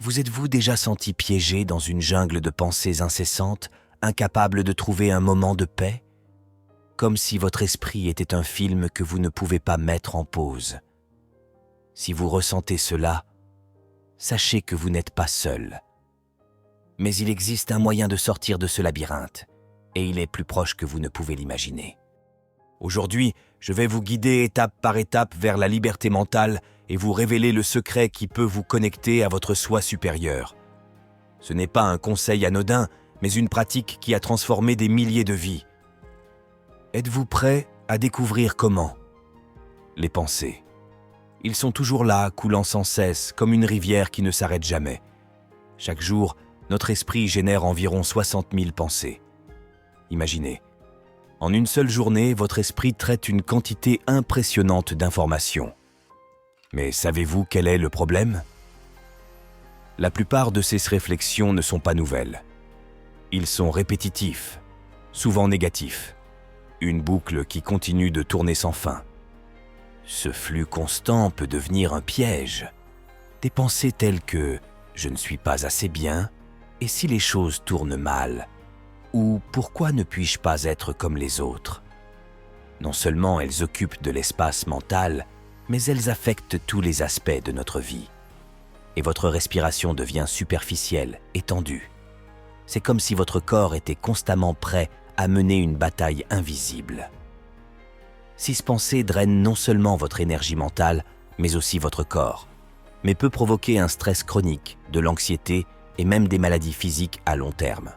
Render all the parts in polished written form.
Vous êtes-vous déjà senti piégé dans une jungle de pensées incessantes, incapable de trouver un moment de paix? Comme si votre esprit était un film que vous ne pouvez pas mettre en pause. Si vous ressentez cela, sachez que vous n'êtes pas seul. Mais il existe un moyen de sortir de ce labyrinthe, et il est plus proche que vous ne pouvez l'imaginer. Aujourd'hui, je vais vous guider étape par étape vers la liberté mentale et vous révéler le secret qui peut vous connecter à votre soi supérieur. Ce n'est pas un conseil anodin, mais une pratique qui a transformé des milliers de vies. Êtes-vous prêt à découvrir comment? Les pensées. Ils sont toujours là, coulant sans cesse, comme une rivière qui ne s'arrête jamais. Chaque jour, notre esprit génère environ 60 000 pensées. Imaginez, en une seule journée, votre esprit traite une quantité impressionnante d'informations. Mais savez-vous quel est le problème? La plupart de ces réflexions ne sont pas nouvelles. Ils sont répétitifs, souvent négatifs. Une boucle qui continue de tourner sans fin. Ce flux constant peut devenir un piège. Des pensées telles que « je ne suis pas assez bien » et « si les choses tournent mal » ou « pourquoi ne puis-je pas être comme les autres ?» Non seulement elles occupent de l'espace mental, mais elles affectent tous les aspects de notre vie. Et votre respiration devient superficielle et tendue. C'est comme si votre corps était constamment prêt à mener une bataille invisible. Ces pensées drainent non seulement votre énergie mentale, mais aussi votre corps, mais peut provoquer un stress chronique, de l'anxiété et même des maladies physiques à long terme.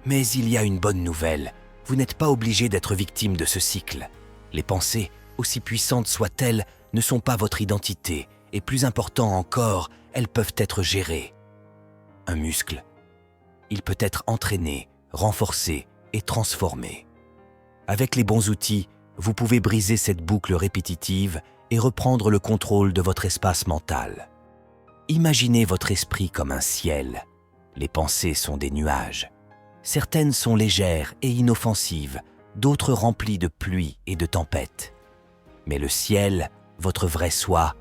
Mais il y a une bonne nouvelle, vous n'êtes pas obligé d'être victime de ce cycle. Les pensées, aussi puissantes soient-elles, ne sont pas votre identité, et plus important encore, elles peuvent être gérées. Un muscle, il peut être entraîné, renforcé et transformé. Avec les bons outils, vous pouvez briser cette boucle répétitive et reprendre le contrôle de votre espace mental. Imaginez votre esprit comme un ciel. Les pensées sont des nuages. Certaines sont légères et inoffensives, d'autres remplies de pluie et de tempêtes. Mais le ciel, votre vrai soi,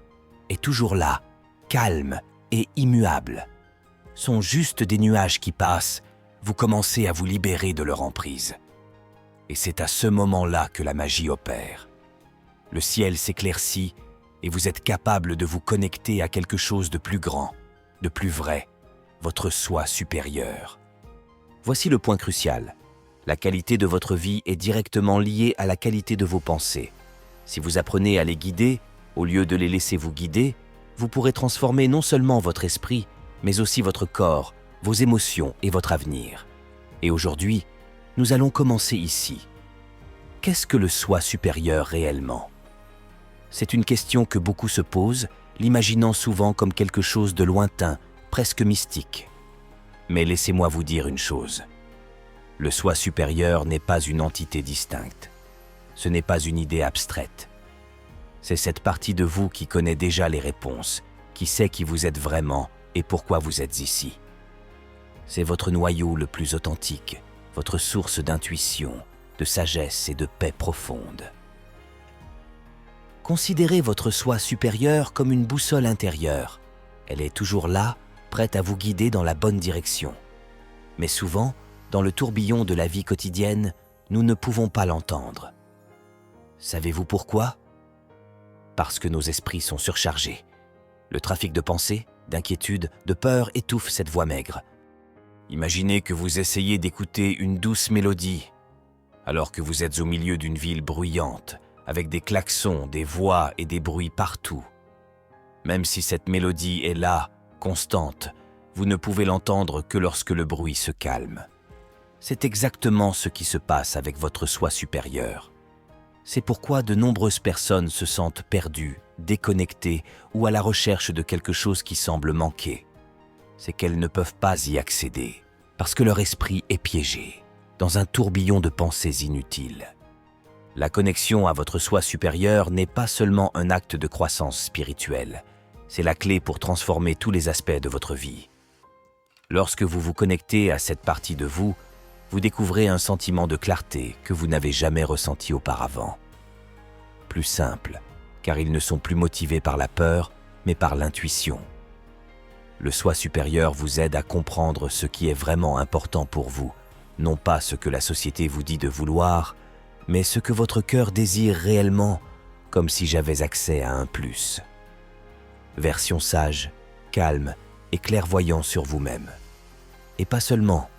est toujours là, calme et immuable. Sont juste des nuages qui passent, vous commencez à vous libérer de leur emprise. Et c'est à ce moment-là que la magie opère. Le ciel s'éclaircit et vous êtes capable de vous connecter à quelque chose de plus grand, de plus vrai, votre soi supérieur. Voici le point crucial. La qualité de votre vie est directement liée à la qualité de vos pensées. Si vous apprenez à les guider, au lieu de les laisser vous guider, vous pourrez transformer non seulement votre esprit, mais aussi votre corps, vos émotions et votre avenir. Et aujourd'hui, nous allons commencer ici. Qu'est-ce que le soi supérieur réellement? C'est une question que beaucoup se posent, l'imaginant souvent comme quelque chose de lointain, presque mystique. Mais laissez-moi vous dire une chose. Le soi supérieur n'est pas une entité distincte. Ce n'est pas une idée abstraite. C'est cette partie de vous qui connaît déjà les réponses, qui sait qui vous êtes vraiment et pourquoi vous êtes ici. C'est votre noyau le plus authentique, votre source d'intuition, de sagesse et de paix profonde. Considérez votre soi supérieur comme une boussole intérieure. Elle est toujours là, prête à vous guider dans la bonne direction. Mais souvent, dans le tourbillon de la vie quotidienne, nous ne pouvons pas l'entendre. Savez-vous pourquoi? Parce que nos esprits sont surchargés. Le trafic de pensées, d'inquiétudes, de peur étouffe cette voix maigre. Imaginez que vous essayez d'écouter une douce mélodie, alors que vous êtes au milieu d'une ville bruyante, avec des klaxons, des voix et des bruits partout. Même si cette mélodie est là, constante, vous ne pouvez l'entendre que lorsque le bruit se calme. C'est exactement ce qui se passe avec votre soi supérieur. C'est pourquoi de nombreuses personnes se sentent perdues, déconnectées ou à la recherche de quelque chose qui semble manquer. C'est qu'elles ne peuvent pas y accéder, parce que leur esprit est piégé, dans un tourbillon de pensées inutiles. La connexion à votre soi supérieur n'est pas seulement un acte de croissance spirituelle, c'est la clé pour transformer tous les aspects de votre vie. Lorsque vous vous connectez à cette partie de vous, vous découvrez un sentiment de clarté que vous n'avez jamais ressenti auparavant. Plus simple, car ils ne sont plus motivés par la peur, mais par l'intuition. Le soi supérieur vous aide à comprendre ce qui est vraiment important pour vous, non pas ce que la société vous dit de vouloir, mais ce que votre cœur désire réellement, comme si j'avais accès à un plus. Version sage, calme et clairvoyant sur vous-même. Et pas seulement.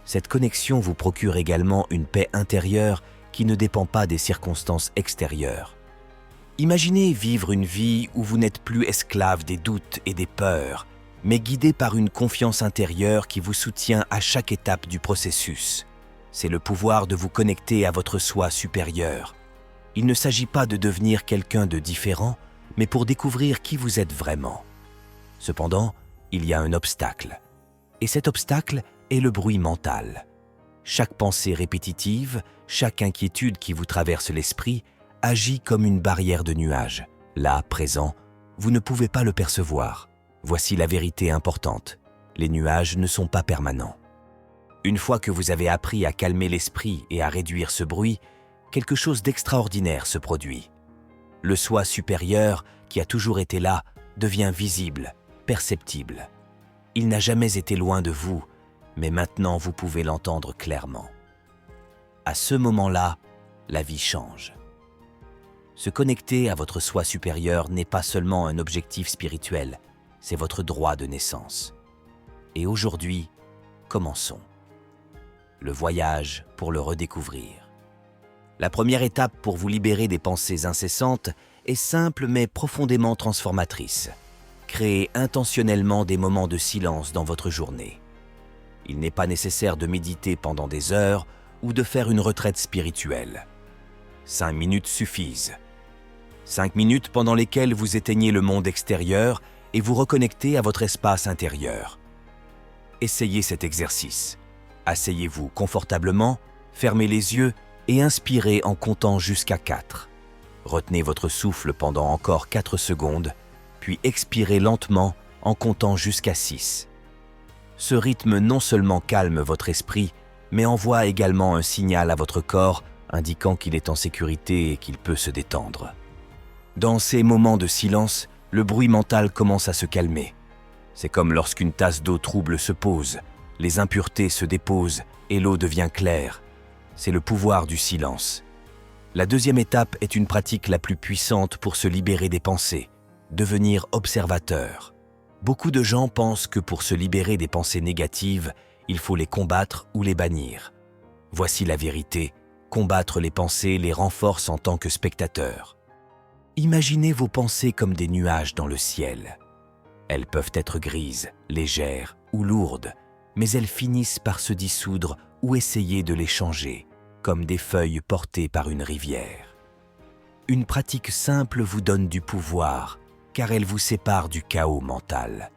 Cette connexion vous procure également une paix intérieure qui ne dépend pas des circonstances extérieures. Imaginez vivre une vie où vous n'êtes plus esclave des doutes et des peurs, mais guidé par une confiance intérieure qui vous soutient à chaque étape du processus. C'est le pouvoir de vous connecter à votre soi supérieur. Il ne s'agit pas de devenir quelqu'un de différent, mais pour découvrir qui vous êtes vraiment. Cependant, il y a un obstacle. Et cet obstacle est le bruit mental. Chaque pensée répétitive, chaque inquiétude qui vous traverse l'esprit agit comme une barrière de nuages. Là, présent, vous ne pouvez pas le percevoir. Voici la vérité importante. Les nuages ne sont pas permanents. Une fois que vous avez appris à calmer l'esprit et à réduire ce bruit, quelque chose d'extraordinaire se produit. Le soi supérieur, qui a toujours été là, devient visible, perceptible. Il n'a jamais été loin de vous, mais maintenant vous pouvez l'entendre clairement. À ce moment-là, la vie change. Se connecter à votre soi supérieur n'est pas seulement un objectif spirituel, c'est votre droit de naissance. Et aujourd'hui, commençons. Le voyage pour le redécouvrir. La première étape pour vous libérer des pensées incessantes est simple mais profondément transformatrice. Créez intentionnellement des moments de silence dans votre journée. Il n'est pas nécessaire de méditer pendant des heures ou de faire une retraite spirituelle. 5 minutes suffisent. 5 minutes pendant lesquelles vous éteignez le monde extérieur et vous reconnectez à votre espace intérieur. Essayez cet exercice. Asseyez-vous confortablement, fermez les yeux et inspirez en comptant jusqu'à 4. Retenez votre souffle pendant encore 4 secondes, puis expirez lentement en comptant jusqu'à 6. Ce rythme non seulement calme votre esprit, mais envoie également un signal à votre corps indiquant qu'il est en sécurité et qu'il peut se détendre. Dans ces moments de silence, le bruit mental commence à se calmer. C'est comme lorsqu'une tasse d'eau trouble se pose, les impuretés se déposent et l'eau devient claire. C'est le pouvoir du silence. La deuxième étape est une pratique la plus puissante pour se libérer des pensées, devenir observateur. Beaucoup de gens pensent que pour se libérer des pensées négatives, il faut les combattre ou les bannir. Voici la vérité, combattre les pensées les renforce en tant que spectateur. Imaginez vos pensées comme des nuages dans le ciel. Elles peuvent être grises, légères ou lourdes, mais elles finissent par se dissoudre ou essayer de les changer, comme des feuilles portées par une rivière. Une pratique simple vous donne du pouvoir, car elle vous sépare du chaos mental.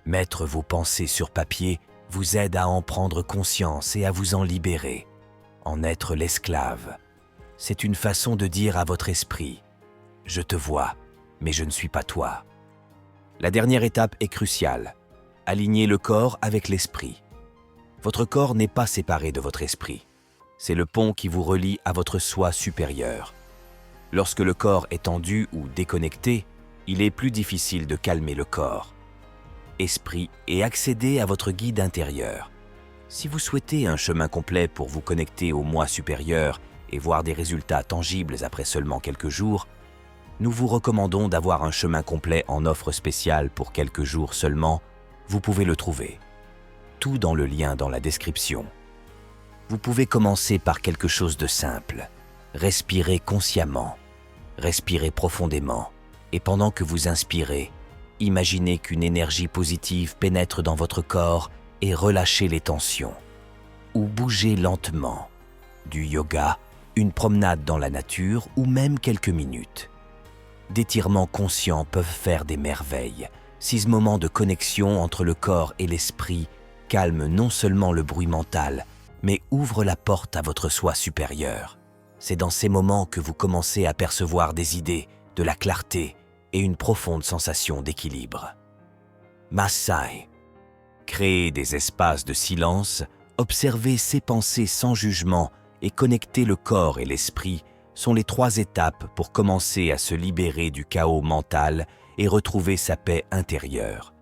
Mettre vos pensées sur papier vous aide à en prendre conscience et à vous en libérer. En être l'esclave, c'est une façon de dire à votre esprit « Je te vois, mais je ne suis pas toi ». La dernière étape est cruciale. Alignez le corps avec l'esprit. Votre corps n'est pas séparé de votre esprit. C'est le pont qui vous relie à votre soi supérieur. Lorsque le corps est tendu ou déconnecté, il est plus difficile de calmer le corps, esprit et accéder à votre guide intérieur. Si vous souhaitez un chemin complet pour vous connecter au moi supérieur et voir des résultats tangibles après seulement quelques jours, nous vous recommandons d'avoir un chemin complet en offre spéciale pour quelques jours seulement. Vous pouvez le trouver. Tout dans le lien dans la description. Vous pouvez commencer par quelque chose de simple. Respirez consciemment. Respirez profondément. Et pendant que vous inspirez, imaginez qu'une énergie positive pénètre dans votre corps et relâchez les tensions. Ou bougez lentement. Du yoga, une promenade dans la nature ou même quelques minutes. D'étirements conscients peuvent faire des merveilles. Ces moments de connexion entre le corps et l'esprit calment non seulement le bruit mental, mais ouvrent la porte à votre soi supérieur. C'est dans ces moments que vous commencez à percevoir des idées, de la clarté et une profonde sensation d'équilibre. Maasai. Créer des espaces de silence, observer ses pensées sans jugement et connecter le corps et l'esprit sont les 3 étapes pour commencer à se libérer du chaos mental et retrouver sa paix intérieure.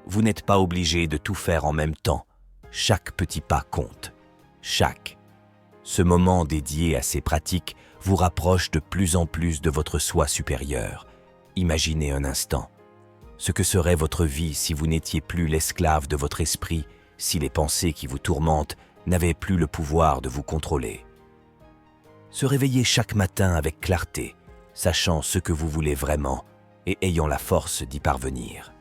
Vous n'êtes pas obligé de tout faire en même temps. Chaque petit pas compte. Chaque. Ce moment dédié à ces pratiques vous rapproche de plus en plus de votre soi supérieur. Imaginez un instant ce que serait votre vie si vous n'étiez plus l'esclave de votre esprit, si les pensées qui vous tourmentent n'avaient plus le pouvoir de vous contrôler. Se réveiller chaque matin avec clarté, sachant ce que vous voulez vraiment et ayant la force d'y parvenir.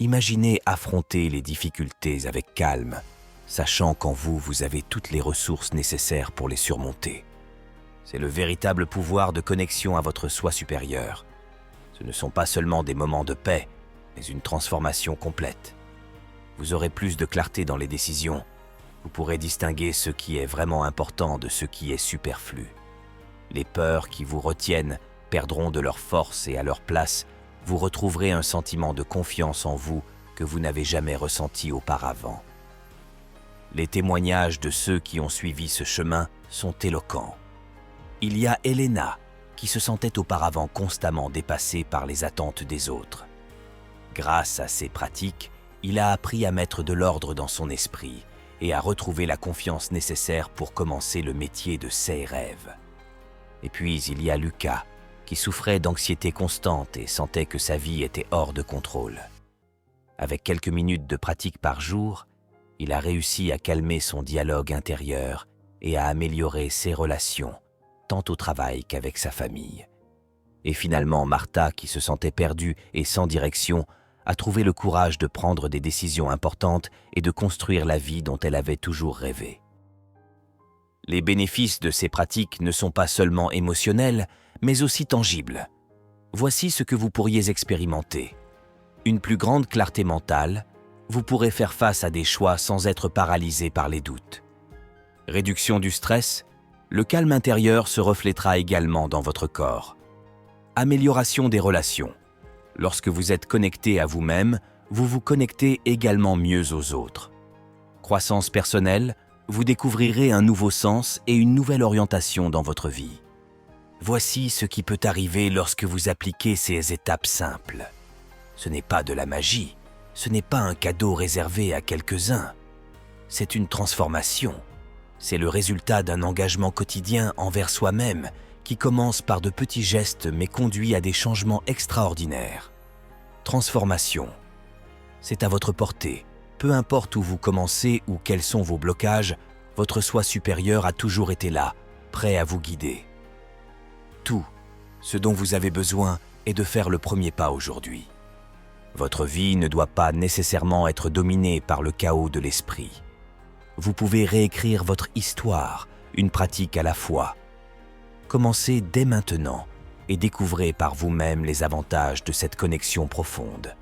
Imaginez affronter les difficultés avec calme, sachant qu'en vous, vous avez toutes les ressources nécessaires pour les surmonter. C'est le véritable pouvoir de connexion à votre soi supérieur. Ce ne sont pas seulement des moments de paix, mais une transformation complète. Vous aurez plus de clarté dans les décisions. Vous pourrez distinguer ce qui est vraiment important de ce qui est superflu. Les peurs qui vous retiennent perdront de leur force et à leur place, vous retrouverez un sentiment de confiance en vous que vous n'avez jamais ressenti auparavant. Les témoignages de ceux qui ont suivi ce chemin sont éloquents. Il y a Elena, qui se sentait auparavant constamment dépassée par les attentes des autres. Grâce à ces pratiques, il a appris à mettre de l'ordre dans son esprit et à retrouver la confiance nécessaire pour commencer le métier de ses rêves. Et puis il y a Lucas, qui souffrait d'anxiété constante et sentait que sa vie était hors de contrôle. Avec quelques minutes de pratique par jour, il a réussi à calmer son dialogue intérieur et à améliorer ses relations, tant au travail qu'avec sa famille. Et finalement, Martha, qui se sentait perdue et sans direction, a trouvé le courage de prendre des décisions importantes et de construire la vie dont elle avait toujours rêvé. Les bénéfices de ces pratiques ne sont pas seulement émotionnels, mais aussi tangibles. Voici ce que vous pourriez expérimenter. Une plus grande clarté mentale, vous pourrez faire face à des choix sans être paralysé par les doutes. Réduction du stress, le calme intérieur se reflétera également dans votre corps. Amélioration des relations. Lorsque vous êtes connecté à vous-même, vous vous connectez également mieux aux autres. Croissance personnelle, vous découvrirez un nouveau sens et une nouvelle orientation dans votre vie. Voici ce qui peut arriver lorsque vous appliquez ces étapes simples. Ce n'est pas de la magie, ce n'est pas un cadeau réservé à quelques-uns. C'est une transformation. C'est le résultat d'un engagement quotidien envers soi-même qui commence par de petits gestes mais conduit à des changements extraordinaires. Transformation. C'est à votre portée. Peu importe où vous commencez ou quels sont vos blocages, votre soi supérieur a toujours été là, prêt à vous guider. Tout ce dont vous avez besoin est de faire le premier pas aujourd'hui. Votre vie ne doit pas nécessairement être dominée par le chaos de l'esprit. Vous pouvez réécrire votre histoire, une pratique à la fois. Commencez dès maintenant et découvrez par vous-même les avantages de cette connexion profonde.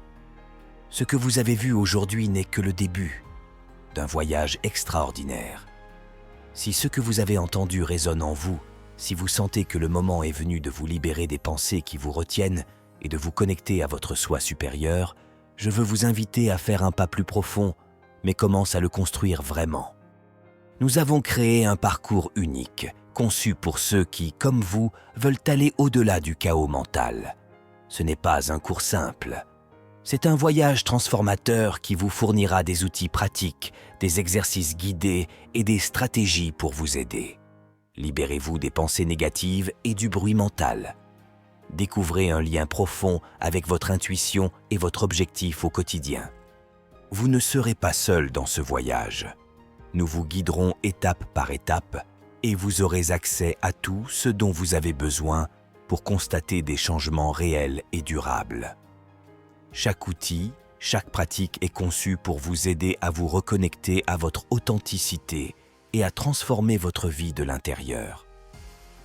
Ce que vous avez vu aujourd'hui n'est que le début d'un voyage extraordinaire. Si ce que vous avez entendu résonne en vous, si vous sentez que le moment est venu de vous libérer des pensées qui vous retiennent et de vous connecter à votre soi supérieur, je veux vous inviter à faire un pas plus profond, mais commence à le construire vraiment. Nous avons créé un parcours unique, conçu pour ceux qui, comme vous, veulent aller au-delà du chaos mental. Ce n'est pas un cours simple. C'est un voyage transformateur qui vous fournira des outils pratiques, des exercices guidés et des stratégies pour vous aider. Libérez-vous des pensées négatives et du bruit mental. Découvrez un lien profond avec votre intuition et votre objectif au quotidien. Vous ne serez pas seul dans ce voyage. Nous vous guiderons étape par étape et vous aurez accès à tout ce dont vous avez besoin pour constater des changements réels et durables. Chaque outil, chaque pratique est conçu pour vous aider à vous reconnecter à votre authenticité et à transformer votre vie de l'intérieur.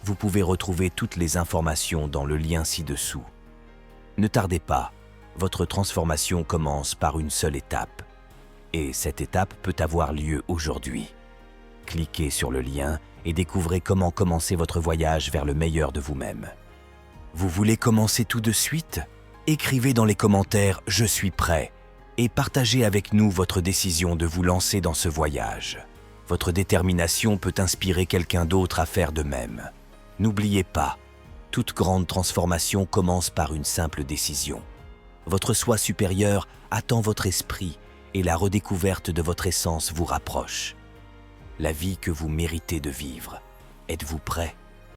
Vous pouvez retrouver toutes les informations dans le lien ci-dessous. Ne tardez pas, votre transformation commence par une seule étape. Et cette étape peut avoir lieu aujourd'hui. Cliquez sur le lien et découvrez comment commencer votre voyage vers le meilleur de vous-même. Vous voulez commencer tout de suite ? Écrivez dans les commentaires « Je suis prêt » et partagez avec nous votre décision de vous lancer dans ce voyage. Votre détermination peut inspirer quelqu'un d'autre à faire de même. N'oubliez pas, toute grande transformation commence par une simple décision. Votre soi supérieur attend votre esprit et la redécouverte de votre essence vous rapproche. La vie que vous méritez de vivre. Êtes-vous prêt ?